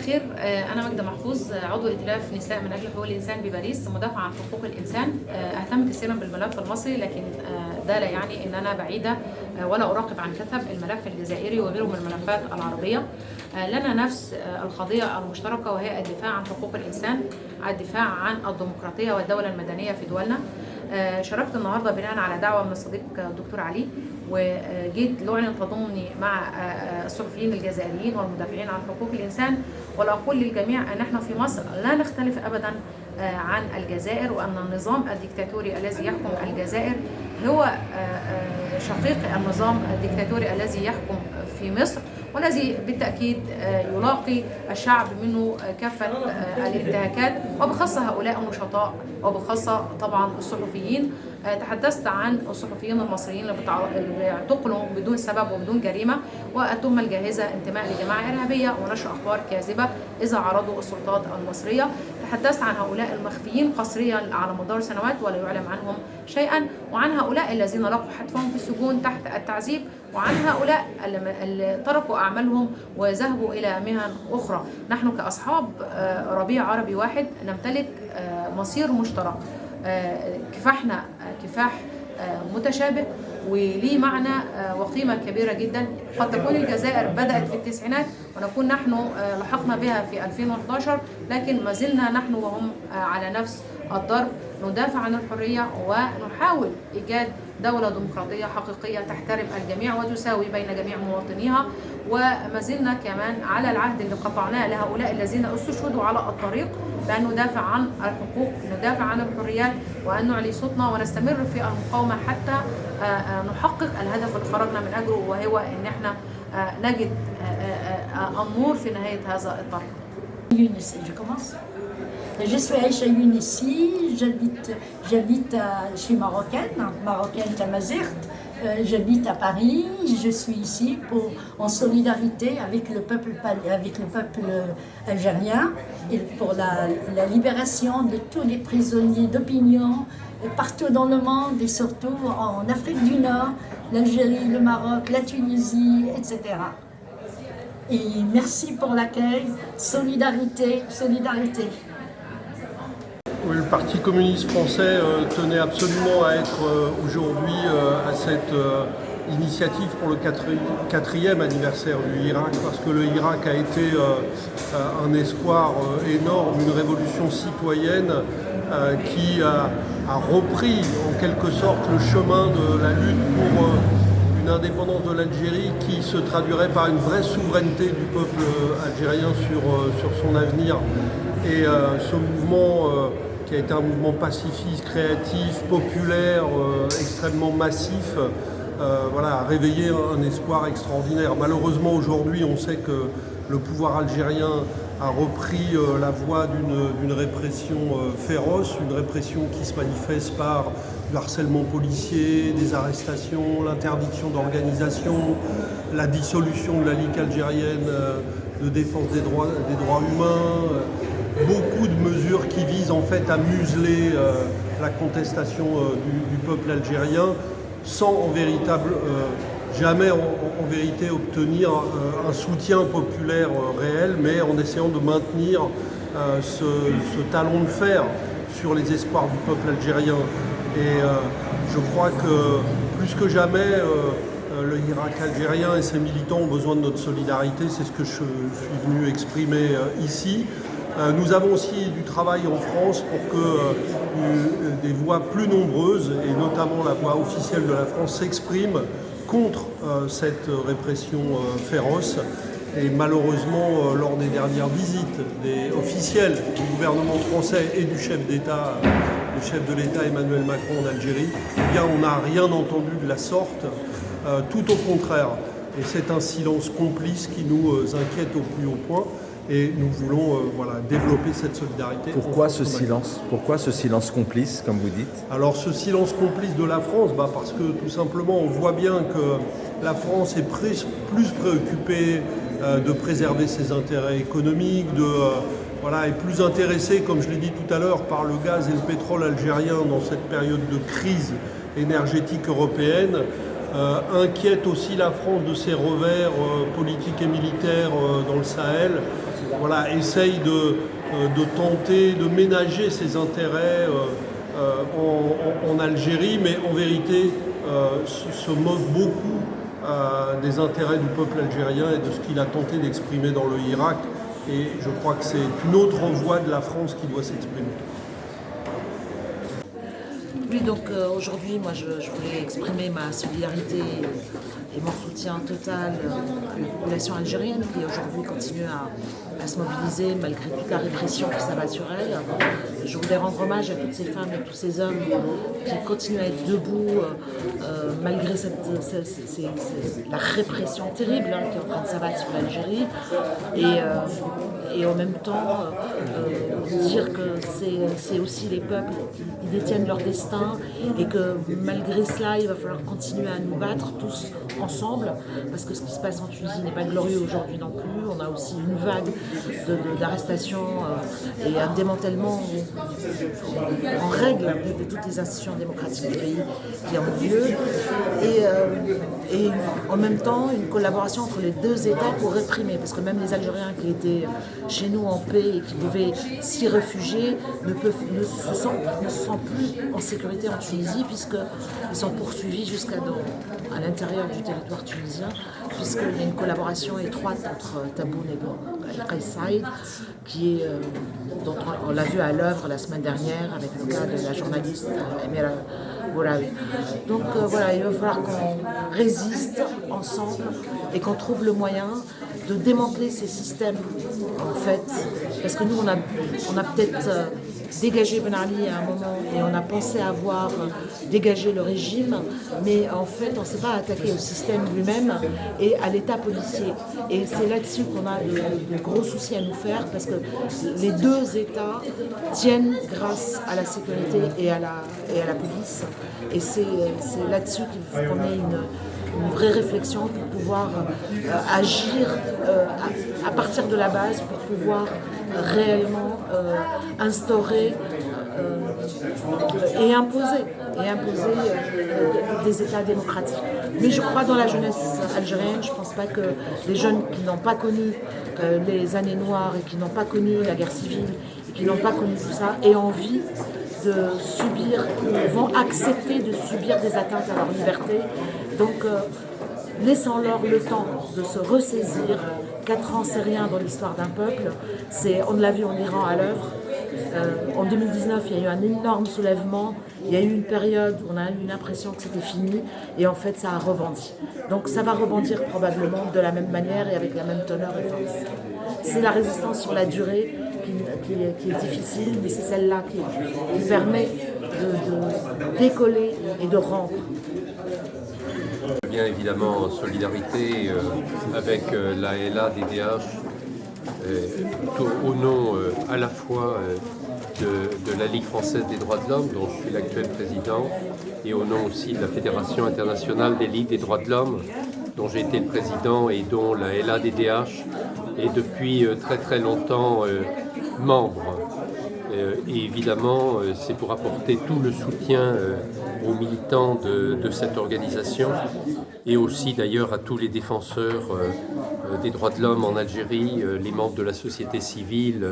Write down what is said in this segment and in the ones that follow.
الخير. أنا ماجدة محفوظ، عضو ائتلاف نساء من أجل حقوق الإنسان بباريس، مدافعة عن حقوق الإنسان. أهتم كثيرا بالملف المصري، لكن ده لا يعني أن أنا بعيدة ولا أراقب عن كثب الملف الجزائري وغيره من الملفات العربية. لنا نفس القضية المشتركة، وهي الدفاع عن حقوق الإنسان، الدفاع عن الديمقراطية والدولة المدنية في دولنا. شاركت النهارده بناء على دعوه من الصديق الدكتور علي، وجيت لأعلن تضامني مع الصحفيين الجزائريين والمدافعين عن حقوق الانسان، ولاقول للجميع ان احنا في مصر لا نختلف ابدا عن الجزائر، وان النظام الديكتاتوري الذي يحكم الجزائر هو شقيق النظام الديكتاتوري الذي يحكم في مصر، والذي بالتأكيد يلاقي الشعب منه كافة الانتهاكات، وبخاصة هؤلاء النشطاء، وبخاصة طبعا الصحفيين. تحدثت عن الصحفيين المصريين اللي بيعتقلوا بدون سبب وبدون جريمة، والتهمة الجاهزة انتماء لجماعة إرهابية ونشر أخبار كاذبة إذا عرضوا السلطات المصرية. تحدثت عن هؤلاء المخفيين قسريا على مدار سنوات ولا يعلم عنهم شيئا، وعن هؤلاء الذين لقوا حتفهم في السجون تحت التعذيب، وعن هؤلاء اللي تركوا أعمالهم وذهبوا إلى مهن أخرى. نحن كأصحاب ربيع عربي واحد نمتلك مصير مشترك، كفاحنا كفاح متشابه وليه معنى وقيمة كبيرة جدا. قد تكون الجزائر بدأت في التسعينات ونكون نحن لحقنا بها في 2011، لكن ما زلنا نحن وهم على نفس الضرب، ندافع عن الحرية ونحاول إيجاد دولة ديمقراطية حقيقية تحترم الجميع وتساوي بين جميع مواطنيها. وما زلنا كمان على العهد اللي قطعناه لهؤلاء الذين استشهدوا على الطريق، بأن ندافع عن الحقوق، ندافع عن الحريات، وأن نعلي صوتنا ونستمر في المقاومة حتى نحقق الهدف اللي خرجنا من أجله، وهو أن احنا نجد النور في نهاية هذا الطريق. Je suis Aïcha Younessi, je suis marocaine Tamazirt, j'habite à Paris, je suis ici en solidarité avec le peuple algérien et pour la libération de tous les prisonniers d'opinion partout dans le monde et surtout en Afrique du Nord, l'Algérie, le Maroc, la Tunisie, etc. Et merci pour l'accueil, solidarité. Oui, le Parti communiste français tenait absolument à être aujourd'hui à cette initiative pour le 4e anniversaire du Irak, parce que le Irak a été un espoir énorme, une révolution citoyenne qui a repris en quelque sorte le chemin de la lutte pour une indépendance de l'Algérie qui se traduirait par une vraie souveraineté du peuple algérien sur son avenir. Et ce mouvement qui a été un mouvement pacifiste, créatif, populaire, extrêmement massif, a réveillé un espoir extraordinaire. Malheureusement, aujourd'hui, on sait que le pouvoir algérien a repris la voie d'une répression féroce, une répression qui se manifeste par du harcèlement policier, des arrestations, l'interdiction d'organisation, la dissolution de la Ligue algérienne de défense des droits humains, beaucoup de mesures qui visent en fait à museler la contestation du peuple algérien sans jamais en vérité obtenir un soutien populaire réel, mais en essayant de maintenir ce talon de fer sur les espoirs du peuple algérien. Et je crois que plus que jamais le Irak algérien et ses militants ont besoin de notre solidarité, c'est ce que je suis venu exprimer ici. Nous avons aussi du travail en France pour que des voix plus nombreuses, et notamment la voix officielle de la France, s'expriment contre cette répression féroce. Et malheureusement, lors des dernières visites des officiels du gouvernement français et du chef d'État, le chef de l'État Emmanuel Macron en Algérie, eh bien, on n'a rien entendu de la sorte, tout au contraire. Et c'est un silence complice qui nous inquiète au plus haut point. Et nous voulons développer cette solidarité. Pourquoi ce silence ? Pourquoi ce silence complice, comme vous dites ? Alors ce silence complice de la France, parce que tout simplement on voit bien que la France est plus préoccupée de préserver ses intérêts économiques, est plus intéressée, comme je l'ai dit tout à l'heure, par le gaz et le pétrole algérien dans cette période de crise énergétique européenne, inquiète aussi la France de ses revers politiques et militaires dans le Sahel, voilà, essaye de tenter de ménager ses intérêts en Algérie, mais en vérité se moque beaucoup des intérêts du peuple algérien et de ce qu'il a tenté d'exprimer dans le Irak. Et je crois que c'est une autre voix de la France qui doit s'exprimer. Oui, donc aujourd'hui, moi je voulais exprimer ma solidarité et mon soutien total à la population algérienne qui aujourd'hui continue à se mobiliser malgré toute la répression qui s'abat sur elle. Je voulais rendre hommage à toutes ces femmes et tous ces hommes qui continuent à être debout malgré la répression terrible qui est en train de s'abattre sur l'Algérie. Et en même temps, dire que c'est aussi les peuples qui détiennent leur destin et que malgré cela, il va falloir continuer à nous battre tous ensemble parce que ce qui se passe en Tunisie n'est pas glorieux aujourd'hui non plus. On a aussi une vague d'arrestations et un démantèlement en règle de toutes les institutions démocratiques du pays qui ont lieu. Et en même temps, une collaboration entre les deux États pour réprimer parce que même les Algériens qui étaient chez nous en paix et qui pouvaient s'y réfugier ne se sentent plus en sécurité en Tunisie puisqu'ils sont poursuivis à l'intérieur du territoire tunisien puisqu'il y a une collaboration étroite entre Taboun et El Kais Saïd dont on l'a vu à l'œuvre la semaine dernière avec le cas de la journaliste Emira Bouraoui. Donc voilà, il va falloir qu'on résiste ensemble et qu'on trouve le moyen de démanteler ces systèmes en fait, parce que nous on a peut-être dégagé Ben Ali à un moment et on a pensé avoir dégagé le régime, mais en fait on ne s'est pas attaqué au système lui-même et à l'état policier. Et c'est là-dessus qu'on a de gros soucis à nous faire parce que les deux États tiennent grâce à la sécurité et à la police. Et c'est là-dessus qu'il faut qu'on ait une vraie réflexion pour pouvoir agir à partir de la base, pour pouvoir réellement instaurer et imposer des États démocratiques. Mais je crois dans la jeunesse algérienne, je ne pense pas que les jeunes qui n'ont pas connu les années noires et qui n'ont pas connu la guerre civile et qui n'ont pas connu tout ça aient envie de subir, vont accepter de subir des atteintes à leur liberté. Donc, laissons-leur le temps de se ressaisir. 4 ans, c'est rien dans l'histoire d'un peuple. On l'a vu en Iran à l'œuvre. En 2019, il y a eu un énorme soulèvement. Il y a eu une période où on a eu l'impression que c'était fini. Et en fait, ça a rebondi. Donc, ça va rebondir probablement de la même manière et avec la même teneur et force. C'est la résistance sur la durée qui est difficile, mais c'est celle-là qui permet de décoller et de rompre. Bien évidemment en solidarité avec la LADDH, au nom à la fois de la Ligue française des droits de l'homme, dont je suis l'actuel président, et au nom aussi de la Fédération internationale des ligues des droits de l'homme, dont j'ai été le président et dont la LADDH est depuis très très longtemps membre. Et évidemment, c'est pour apporter tout le soutien aux militants de cette organisation et aussi d'ailleurs à tous les défenseurs des droits de l'homme en Algérie, les membres de la société civile,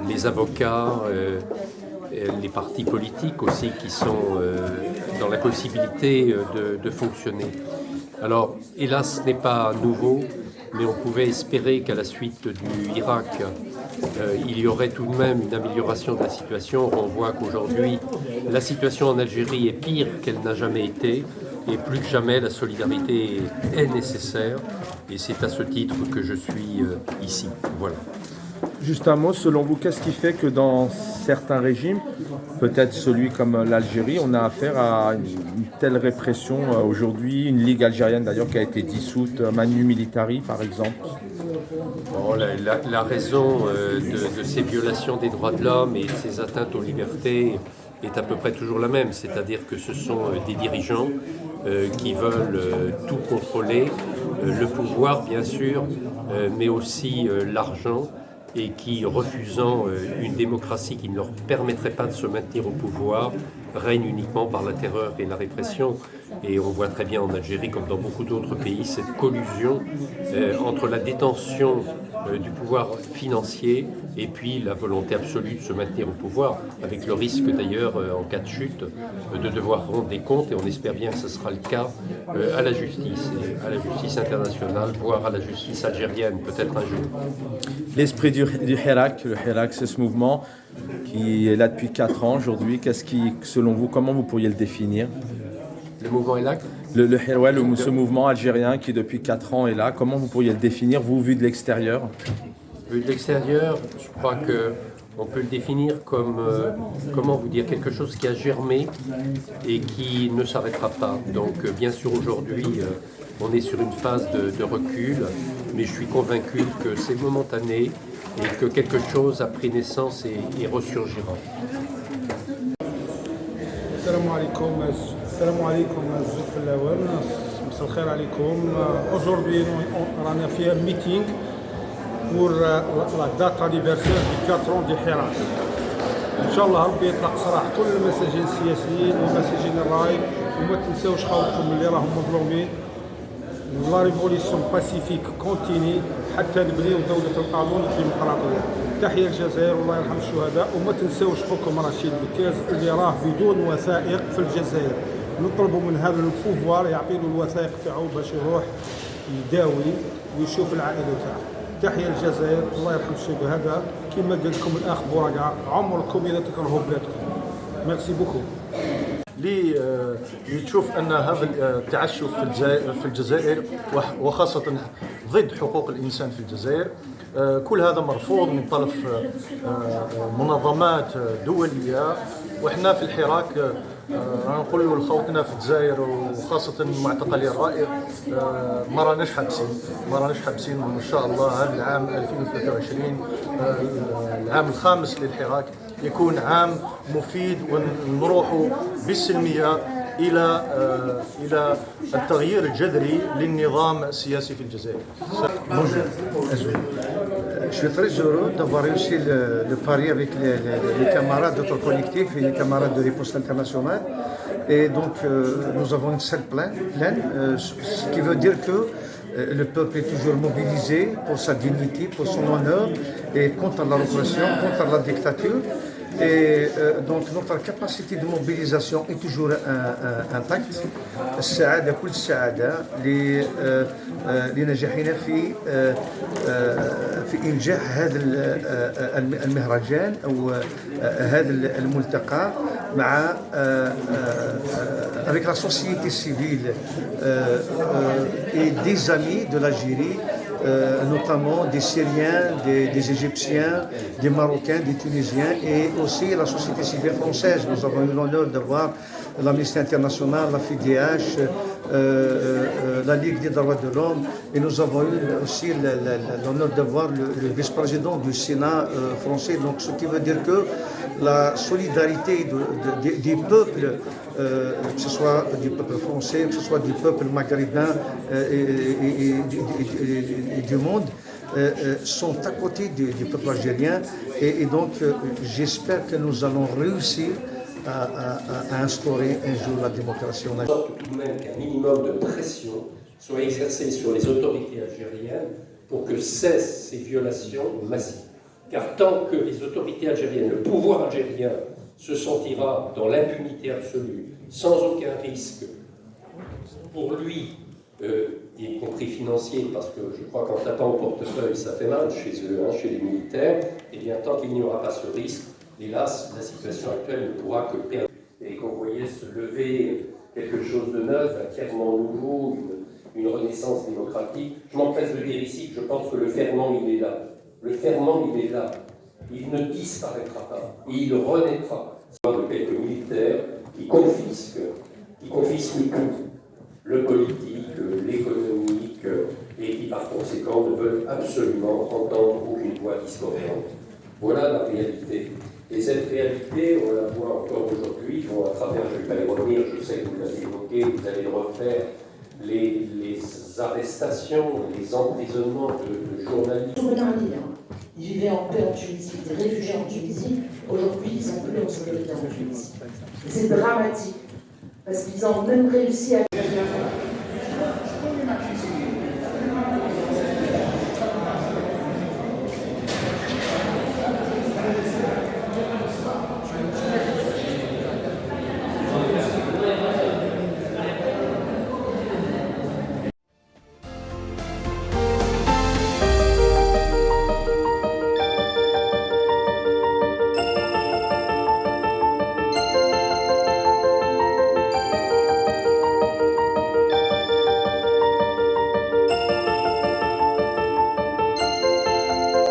les avocats, les partis politiques aussi qui sont dans la possibilité de fonctionner. Alors, hélas, ce n'est pas nouveau, mais on pouvait espérer qu'à la suite du Irak, il y aurait tout de même une amélioration de la situation. On voit qu'aujourd'hui, la situation en Algérie est pire qu'elle n'a jamais été, et plus que jamais, la solidarité est nécessaire, et c'est à ce titre que je suis ici. Voilà. Juste un mot, selon vous, qu'est-ce qui fait que dans certains régimes, peut-être celui comme l'Algérie, on a affaire à une telle répression aujourd'hui, une ligue algérienne d'ailleurs qui a été dissoute, Manu Militari par exemple? Bon, la raison de ces violations des droits de l'homme et de ces atteintes aux libertés est à peu près toujours la même, c'est-à-dire que ce sont des dirigeants qui veulent tout contrôler, le pouvoir bien sûr, mais aussi l'argent, et qui, refusant une démocratie qui ne leur permettrait pas de se maintenir au pouvoir, règnent uniquement par la terreur et la répression. Et on voit très bien en Algérie, comme dans beaucoup d'autres pays, cette collusion entre la détention du pouvoir financier et puis la volonté absolue de se maintenir au pouvoir, avec le risque d'ailleurs, en cas de chute, de devoir rendre des comptes, et on espère bien que ce sera le cas à la justice internationale, voire à la justice algérienne, peut-être un jour. L'esprit du Hirak, le Hirak, c'est ce mouvement qui est là depuis 4 ans aujourd'hui. Qu'est-ce qui, selon vous, comment vous pourriez le définir? Le mouvement est là. Ce mouvement algérien qui depuis 4 ans est là, comment vous pourriez le définir, vous, vu de l'extérieur? Vu de l'extérieur, je crois qu'on peut le définir comme, comment vous dire, quelque chose qui a germé et qui ne s'arrêtera pas. Donc bien sûr aujourd'hui, on est sur une phase de recul, mais je suis convaincu que c'est momentané et que quelque chose a pris naissance et ressurgira. Salam alaikum, aujourd'hui, on a fait un meeting pour la date anniversaire du 4 ans du Hirak. Inch'Allah ربي يطلق سراح كل المساجين السياسيين ومساجين الراي وما تنساوش خوتكم اللي راهم مظلومين. لا ريفوليسيون باسيفيك كونتيني حتى نبنيو دولة القانون والديمقراطية. تحية الجزائر والله يرحم الشهداء وما تنساوش خوكم رشيد بكاز اللي راه بدون وثائق في الجزائر. نطلبوا من هذا البوفوار يعطيله الوثائق تاعو باش يروح يداوي ويشوف العائلة تاعو. تحية الجزائر الله يرحم الشهداء كما قال لكم الأخ بوراقع عمركم إذا تكرهوا بلادكم. ميرسي بوكو. اللي تشوف ان هذا التعسف في الجزائر وخاصه ضد حقوق الانسان في الجزائر، كل هذا مرفوض من طرف منظمات دوليه. وإحنا في الحراك نقول لخوتنا في الجزائر وخاصة معتقلي الرأي ما راناش حابسين وإن شاء الله هذا العام 2023 العام الخامس للحراك يكون عام مفيد ونروحوا بالسلمية إلى التغيير الجذري للنظام السياسي في الجزائر. Je suis très heureux d'avoir réussi le pari avec les camarades d'autres collectifs et les camarades de Riposte Internationale. Et donc nous avons une salle pleine, ce qui veut dire que le peuple est toujours mobilisé pour sa dignité, pour son honneur et contre la répression, contre la dictature. Et donc notre capacité de mobilisation est toujours intacte. السعادة كل السعادة لنجاحنا في إنجاح هذا المهرجان أو هذا الملتقى مع avec la société civile et des amis de l'Algérie, notamment des Syriens, des Égyptiens, des Marocains, des Tunisiens et aussi la société civile française. Nous avons eu l'honneur de voir l'Amnesty International, la FIDH, la Ligue des droits de l'homme, et nous avons eu aussi l'honneur de voir le vice-président du Sénat français. Donc, ce qui veut dire que la solidarité des peuples, que ce soit du peuple français, que ce soit du peuple maghrébin et du monde, sont à côté du peuple algérien. Et donc, j'espère que nous allons réussir à instaurer un jour la démocratie en Algérie. Tout de même qu'un minimum de pression soit exercé sur les autorités algériennes pour que cessent ces violations massives. Car tant que les autorités algériennes, le pouvoir algérien se sentira dans l'impunité absolue, sans aucun risque pour lui, y compris financier, parce que je crois qu'en tapant au portefeuille, ça fait mal chez eux, chez les militaires, et bien tant qu'il n'y aura pas ce risque, hélas, la situation actuelle ne pourra que perdre. Et qu'on voyait se lever quelque chose de neuf, un ferment nouveau, une renaissance démocratique. Je m'empresse de dire ici que je pense que le ferment, il est là. Le ferment, il est là. Il ne disparaîtra pas. Il renaîtra. De quelques militaires qui confisquent tout. Le politique, l'économique, et qui par conséquent ne veulent absolument entendre aucune voix discordante. Voilà la réalité. Et cette réalité, on la voit encore aujourd'hui, à travers, je ne vais pas y revenir, je sais que vous l'avez évoqué, vous allez le refaire, les arrestations, les emprisonnements de journalistes. Ils vivaient en C'est dramatique, parce qu'ils ont même réussi à